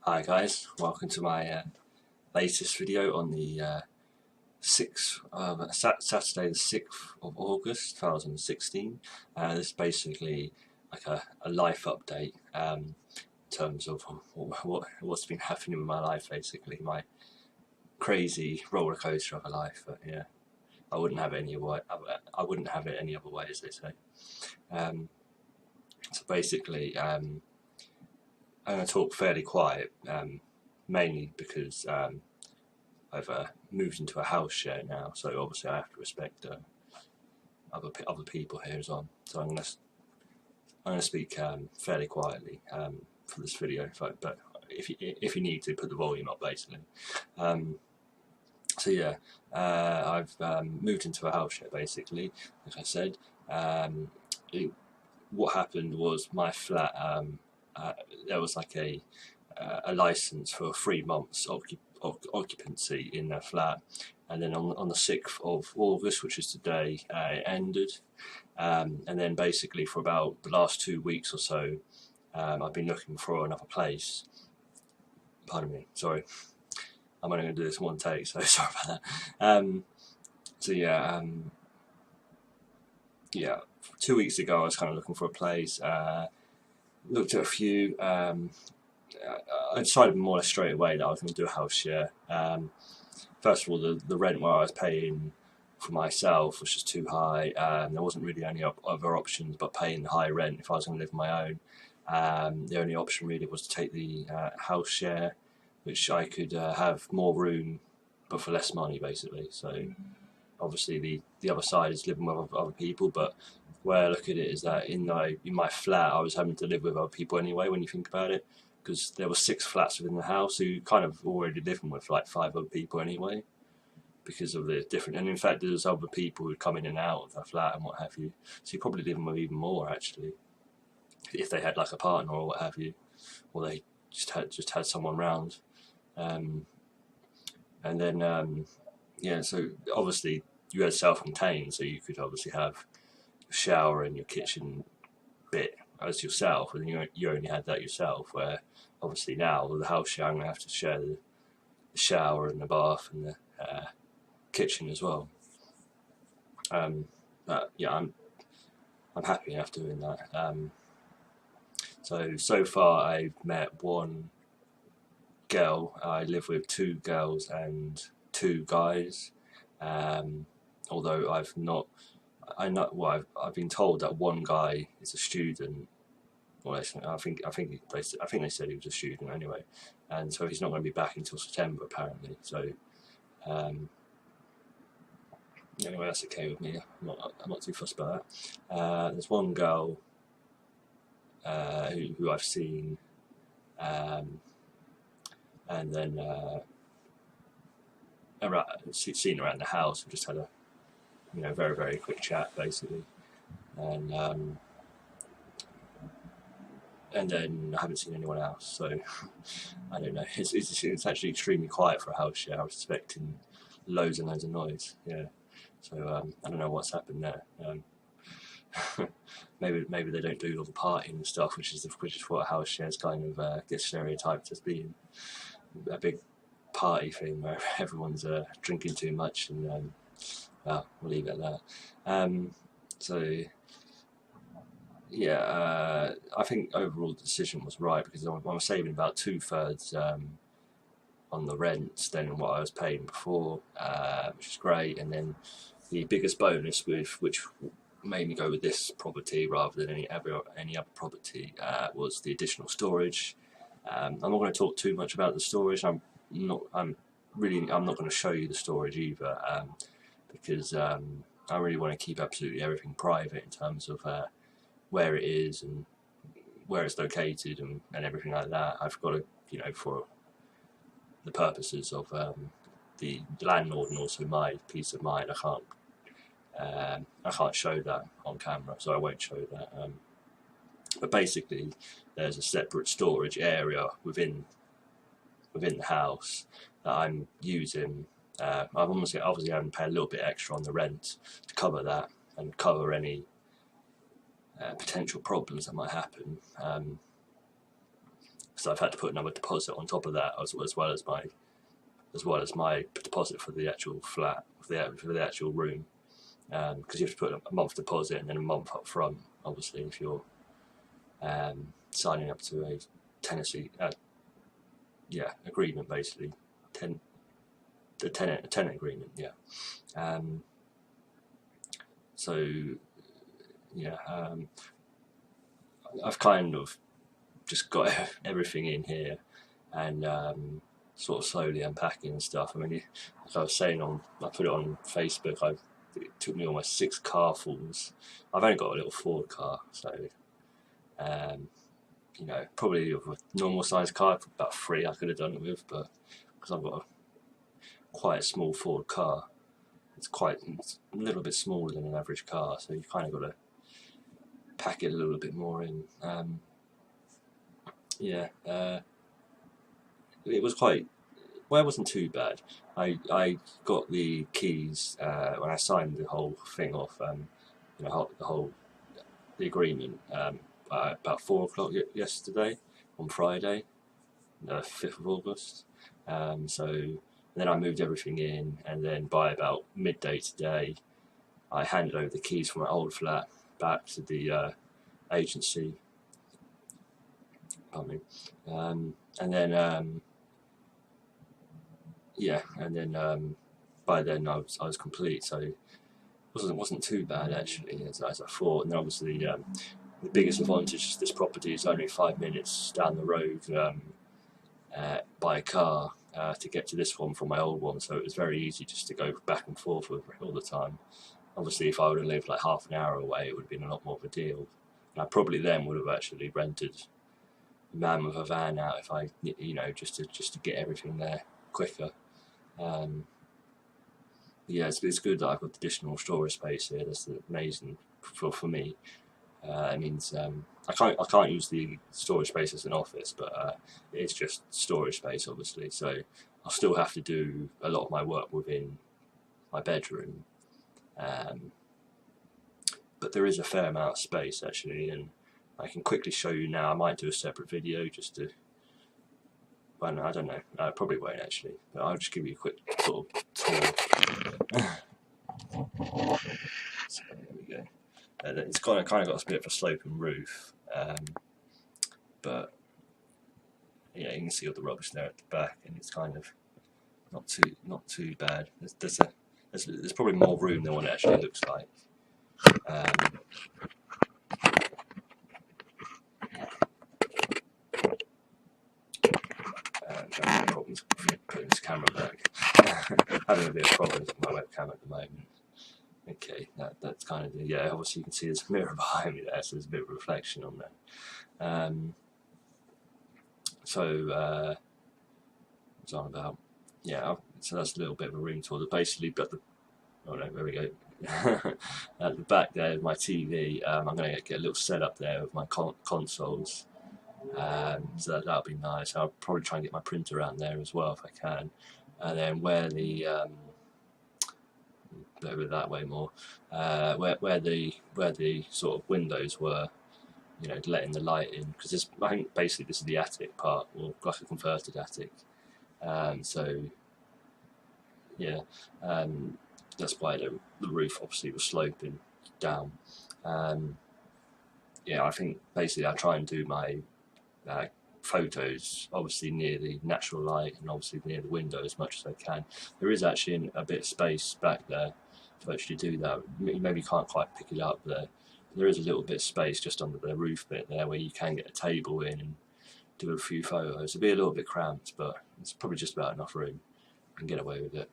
Hi guys, welcome to my latest video on the 6th Saturday the 6th of August 2016. This is basically like a life update in terms of what's been happening in my life, basically my crazy roller coaster of a life. But yeah, I wouldn't have it any other way, as they say. So basically, I'm going to talk fairly quiet, mainly because I've moved into a house share now, so obviously I have to respect other people here as well. So I'm going to speak fairly quietly for this video, but if you need to, put the volume up, basically. So yeah, I've moved into a house share, basically, like I said. What happened was my flat, there was like a license for 3 months occupancy in the flat, and then on the 6th of August, which is today, it ended. And then basically for about the last 2 weeks or so, I've been looking for another place. Pardon me, sorry, I'm only going to do this one take, so sorry about that. So yeah, 2 weeks ago I was kind of looking for a place, looked at a few. I decided more or less straight away that I was going to do a house share. First of all, the rent where I was paying for myself was just too high. There wasn't really any other options but paying the high rent if I was going to live on my own. The only option really was to take the house share, which I could have more room but for less money, basically. So obviously the other side is living with other people, but where I look at it is that in my flat I was having to live with other people anyway, when you think about it, because there were 6 flats within the house, so you kind of already living with like 5 other people anyway, because of the different, and in fact there's other people who come in and out of the flat and what have you, so you're probably living with even more actually, if they had like a partner or what have you, or they just had someone round. And then yeah, so obviously you had self-contained, so you could obviously have your shower and your kitchen bit as yourself, and you only had that yourself, where obviously now with the house share I'm going to have to share the shower and the bath and the kitchen as well. But yeah, I'm happy enough doing that. So far I've met one girl. I live with 2 girls and 2 guys. Although I've been told that one guy is a student. Well, I think they said he was a student anyway, and so he's not going to be back until September apparently. So anyway, that's okay with me. I'm not too fussed about that. There's one girl who I've seen, and then seen around the house. We just had a very, very quick chat basically, and then I haven't seen anyone else, so I don't know. It's actually extremely quiet for a house share. I was expecting loads and loads of noise. Yeah, so I don't know what's happened there. Maybe they don't do all the partying and stuff, which is what house shares kind of get stereotyped as being, a big party thing where everyone's drinking too much, and well, we'll leave it at that. So yeah, I think overall the decision was right, because I'm saving about 2/3 on the rent than what I was paying before, which is great. And then the biggest bonus, which made me go with this property rather than any other property, was the additional storage. I'm not going to talk too much about the storage. I'm not going to show you the storage either, because I really want to keep absolutely everything private in terms of where it is and where it's located and everything like that. I've got to, for the purposes of the landlord and also my peace of mind, I can't show that on camera, so I won't show that. But basically, there's a separate storage area within the house that I'm using. I've obviously having to pay a little bit extra on the rent to cover that and cover any potential problems that might happen. because I've had to put another deposit on top of that, as well as my deposit for the actual flat, for the actual room, because you have to put a month deposit and then a month up front, obviously, if you're signing up to a tenancy agreement, basically, a tenant agreement, so yeah, I've kind of just got everything in here, and sort of slowly unpacking stuff. I mean, like I was saying, I put it on Facebook, it took me almost 6 carfuls. I've only got a little Ford car, so you know, probably of a normal sized car, about 3 I could have done it with, but because I've got quite a small Ford car, it's a little bit smaller than an average car, so you kind of got to pack it a little bit more in. It was quite, well, it wasn't too bad. I got the keys when I signed the whole thing off, you know, the agreement, about 4 o'clock yesterday, on Friday, the 5th of August. So then I moved everything in, and then by about midday today, I handed over the keys from my old flat back to the agency. Pardon me. And then by then I was complete, so it wasn't too bad actually, as I thought. And obviously the biggest advantage of this property is only 5 minutes down the road by car to get to this one from my old one, so it was very easy just to go back and forth with it all the time. Obviously, if I would have lived like half an hour away, it would have been a lot more of a deal. And I probably then would have actually rented a man with a van out, if I, you know, just to get everything there quicker. Yeah, it's good that I've got additional storage space here. That's amazing for me. It means I can't use the storage space as an office, but it's just storage space, obviously. So I'll still have to do a lot of my work within my bedroom, but there is a fair amount of space actually, and I can quickly show you now. I might do a separate video just to, well, I don't know, I probably won't actually, but I'll just give you a quick sort of tour. So there we go. It's kind of got a bit of a sloping roof, but yeah, you can see all the rubbish there at the back, and it's kind of not too bad. There's probably more room than what it actually looks like. Problems putting this camera back. Having a bit of problems with my webcam at the moment. Okay, that's kind of obviously you can see there's a mirror behind me there, so there's a bit of reflection on there. What's on about? Yeah, so that's a little bit of a room tour. Basically, but there we go. At the back there is my TV. I'm going to get a little setup there with my consoles. So that'll be nice. I'll probably try and get my printer around there as well if I can. And then where the over that way more, where the sort of windows were, you know, letting the light in, because I think basically this is the attic part, or like a converted attic. So yeah, that's why the roof obviously was sloping down. Yeah, I think basically I try and do my photos obviously near the natural light and obviously near the window as much as I can. There is actually a bit of space back there to actually do that. You maybe can't quite pick it up there. There is a little bit of space just under the roof bit there where you can get a table in and do a few photos. It'll be a little bit cramped, but it's probably just about enough room. You can get away with it.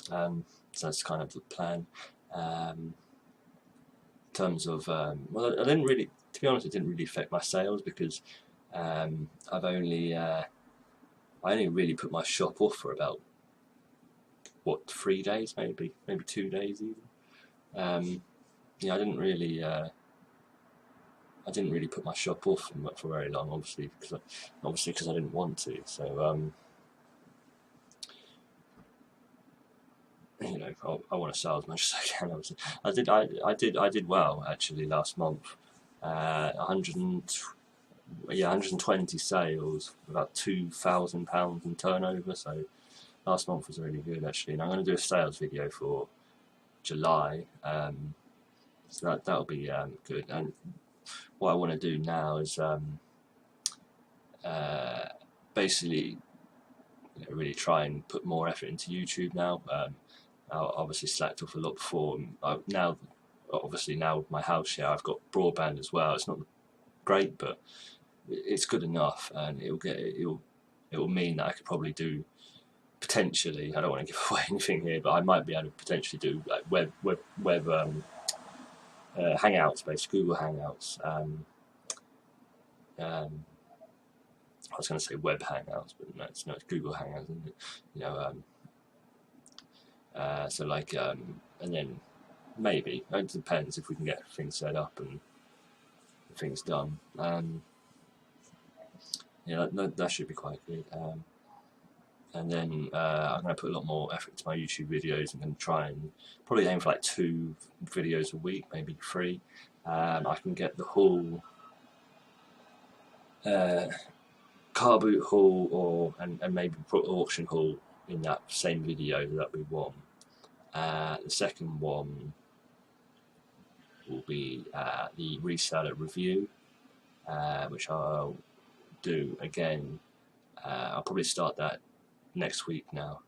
So that's kind of the plan. In terms of, well, I didn't really, to be honest, it didn't really affect my sales because I only really put my shop off for about 3 days, maybe 2 days even. Yeah, I didn't really put my shop off for very long, obviously because I didn't want to. So you know, I want to sell as much as I can. Obviously, I did well actually last month. yeah, 120 sales, about £2,000 in turnover. So last month was really good actually. And I'm going to do a sales video for July, so that'll be good. And what I want to do now is basically, really try and put more effort into YouTube now. I obviously slacked off a lot before. Now, obviously, now with my house share, I've got broadband as well. It's not great, but it's good enough, and it will mean that I could probably do, potentially, I don't want to give away anything here, but I might be able to potentially do like web Hangouts, basically Google Hangouts. I was going to say web Hangouts, but no, it's Google Hangouts, isn't it? So like, and then maybe it depends if we can get things set up and things done. That should be quite good. And then I'm going to put a lot more effort into my YouTube videos. I'm going to try and probably aim for like 2 videos a week, maybe 3. I can get the whole car boot haul and maybe put auction haul in that same video that we want. The second one will be the reseller review, which I'll do again. I'll probably start that next week now.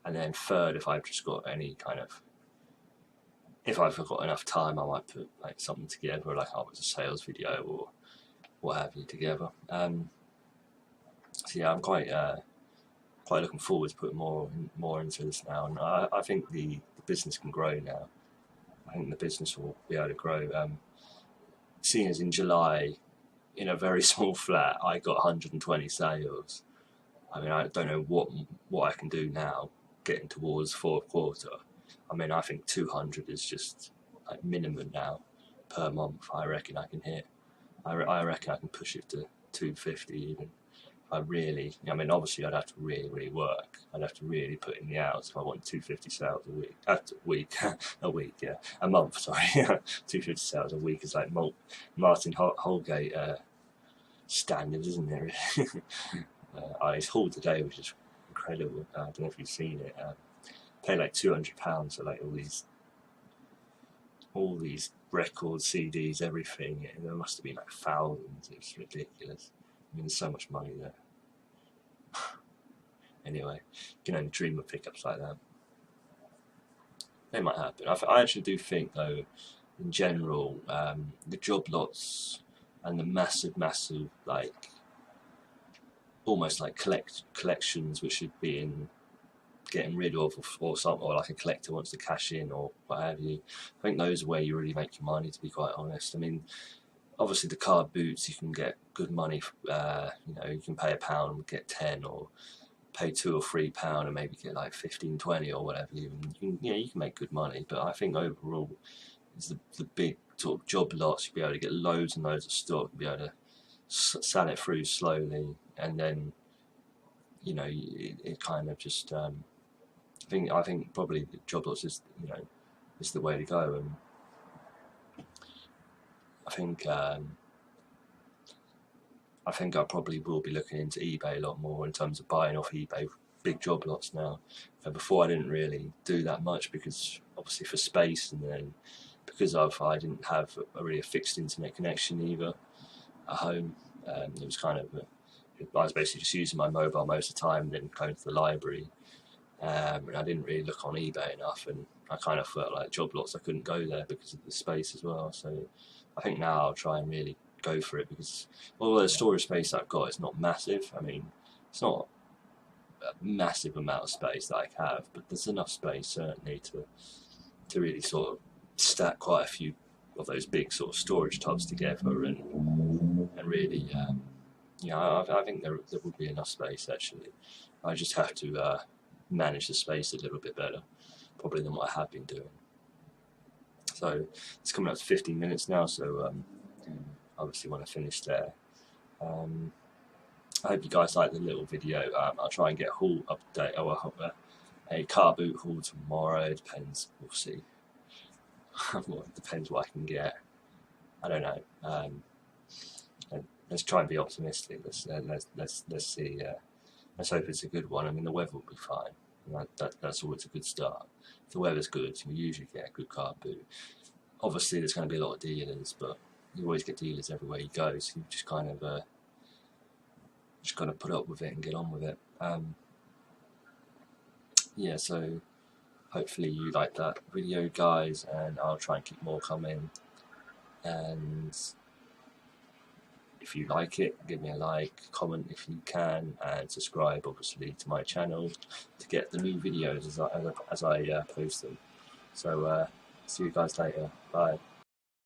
And then third, if I've just got if I've got enough time, I might put like something together, like a sales video or what have you together. So yeah, I'm quite looking forward to putting more into this now, and I think the business can grow now. I think the business will be able to grow. Seeing as in July, in a very small flat, I got 120 sales. I mean, I don't know what I can do now, getting towards fourth quarter. I mean, I think 200 is just like minimum now per month. I reckon I can hit. I reckon I can push it to 250 even. I mean, obviously I'd have to really work. I'd have to really put in the hours if I want 250 sales a week. A month, sorry. 250 sales a week is like Martin Holgate standard, isn't it? His haul today was just incredible. I don't know if you've seen it. Paid like £200 for like all these records, CDs, everything. There must have been like thousands. It's ridiculous. I mean, there's so much money there. Anyway, you can only dream of pickups like that. They might happen. I actually do think, though, in general, the job lots and the massive, like, almost like collections which should be getting rid of, or like a collector wants to cash in or what have you. I think those are where you really make your money, to be quite honest. I mean, obviously the car boots, you can get good money. You can pay £1 and get 10, or pay £2 or £3 and maybe get like 15, 20 or whatever. You can make good money. But I think overall, it's the big sort of job lots. You'll be able to get loads and loads of stock. You'll be able to sell it through slowly, and then it kind of just. I think probably the job lots is the way to go, and I think I probably will be looking into eBay a lot more in terms of buying off eBay big job lots now. Before I didn't really do that much because obviously for space, and then because I didn't have a fixed internet connection either at home. It was kind of I was basically just using my mobile most of the time, then going to the library. And I didn't really look on eBay enough, and I kind of felt like job lots I couldn't go there because of the space as well. So I think now I'll try and really go for it, because although the storage space I've got is not massive, I mean, it's not a massive amount of space that I have, but there's enough space certainly to really sort of stack quite a few of those big sort of storage tubs together, and really, I think there would be enough space actually. I just have to manage the space a little bit better, probably than what I have been doing. So it's coming up to 15 minutes now, so obviously want to finish there. I hope you guys like the little video. I'll try and get a haul update, or a car boot haul tomorrow. It depends, we'll see. It depends what I can get. I don't know. Let's try and be optimistic. Let's see. Let's hope it's a good one. I mean, the weather will be fine. And that's always a good start. If the weather's good, you usually get a good card boot. Obviously, there's going to be a lot of dealers, but you always get dealers everywhere you go. So you just kind of just got to put up with it and get on with it. Yeah. So hopefully you like that video, guys, and I'll try and keep more coming. And if you like it, give me a like, comment if you can, and subscribe obviously to my channel to get the new videos as I post them. So see you guys later. Bye.